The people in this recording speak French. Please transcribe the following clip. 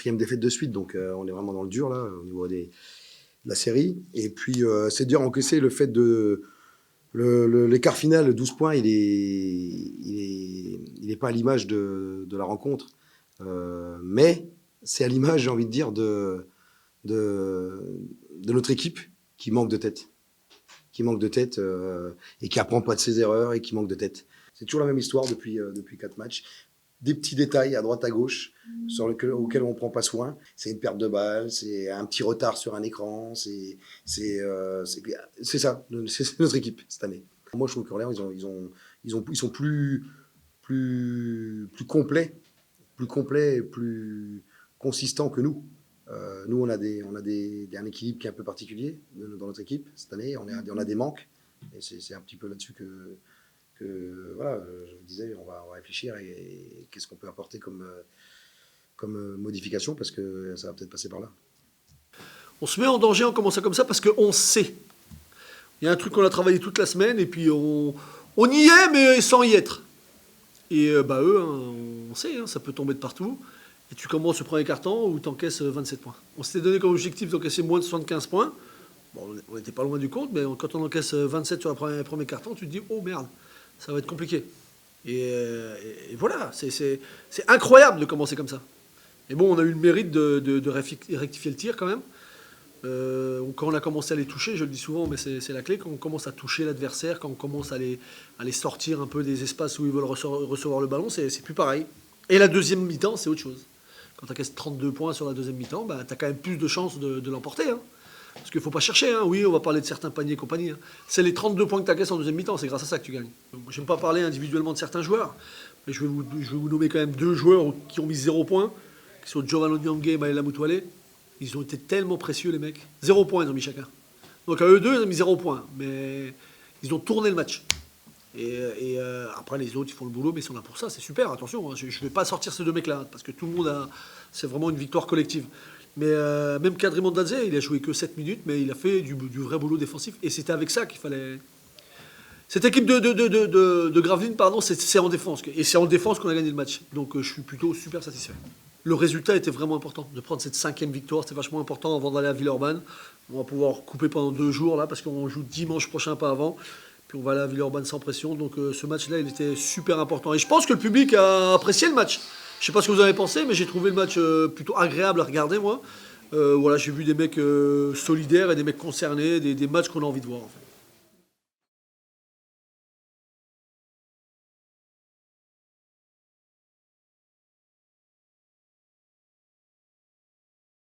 4e défaite de suite, donc on est vraiment dans le dur là au niveau de la série. Et puis c'est dur à encaisser le fait de l'écart final, le 12 points, il est pas à l'image de la rencontre, mais c'est à l'image, j'ai envie de dire, de notre équipe qui manque de tête, et qui apprend pas de ses erreurs et qui manque de tête. C'est toujours la même histoire depuis 4 matchs. Des petits détails à droite à gauche auxquels on prend pas soin. C'est une perte de balle, c'est un petit retard sur un écran, c'est ça, c'est notre équipe cette année. Moi, je trouve qu'Orléans, ils sont plus complets, et plus consistants que nous. Nous, on a un équilibre qui est un peu particulier dans notre équipe cette année. On a des manques, et c'est un petit peu là-dessus que voilà, je vous disais, on va réfléchir et qu'est-ce qu'on peut apporter comme modification, parce que ça va peut-être passer par là. On se met en danger en commençant comme ça parce qu'on sait. Il y a un truc qu'on a travaillé toute la semaine et puis on y est, mais sans y être. Et eux, on sait, ça peut tomber de partout. Et tu commences le premier quart-temps où tu encaisses 27 points. On s'était donné comme objectif d'encaisser moins de 75 points. Bon, on n'était pas loin du compte, mais quand on encaisse 27 sur le premier quart-temps, tu te dis, oh merde, ça va être compliqué. Et voilà, c'est incroyable de commencer comme ça. Mais bon, on a eu le mérite de rectifier le tir quand même. Quand on a commencé à les toucher, je le dis souvent, mais c'est la clé, quand on commence à toucher l'adversaire, quand on commence à les sortir un peu des espaces où ils veulent recevoir le ballon, c'est plus pareil. Et la deuxième mi-temps, c'est autre chose. Quand tu encaisses 32 points sur la deuxième mi-temps, tu as quand même plus de chances de l'emporter. Hein. Parce qu'il ne faut pas chercher. Hein. Oui, on va parler de certains paniers et compagnie. Hein. C'est les 32 points que tu encaisses en deuxième mi-temps, c'est grâce à ça que tu gagnes. Je n'aime pas parler individuellement de certains joueurs, mais je vais vous nommer quand même 2 joueurs qui ont mis 0 points, qui sont Giovanni Nyangé et Maëla Moutoualé. Ils ont été tellement précieux, les mecs. 0 points, ils ont mis chacun. Donc à eux deux, ils ont mis 0 points. Mais ils ont tourné le match. Et après, les autres, ils font le boulot, mais ils sont là pour ça. C'est super, attention. Hein, je ne vais pas sortir ces 2 mecs-là, parce que tout le monde a... C'est vraiment une victoire collective. Mais même Kadri Mondadze, il a joué que 7 minutes, mais il a fait du vrai boulot défensif. Et c'était avec ça qu'il fallait... Cette équipe de Gravelines, pardon, c'est en défense. Et c'est en défense qu'on a gagné le match. Donc je suis plutôt super satisfait. Le résultat était vraiment important. De prendre cette 5e victoire, c'était vachement important avant d'aller à Villeurbanne. On va pouvoir couper pendant 2 jours, là, parce qu'on joue dimanche prochain, pas avant. Puis on va aller à Villeurbanne sans pression. Donc ce match-là, il était super important. Et je pense que le public a apprécié le match. Je ne sais pas ce que vous avez pensé, mais j'ai trouvé le match plutôt agréable à regarder, moi. Voilà, j'ai vu des mecs solidaires et des mecs concernés, des matchs qu'on a envie de voir, en fait.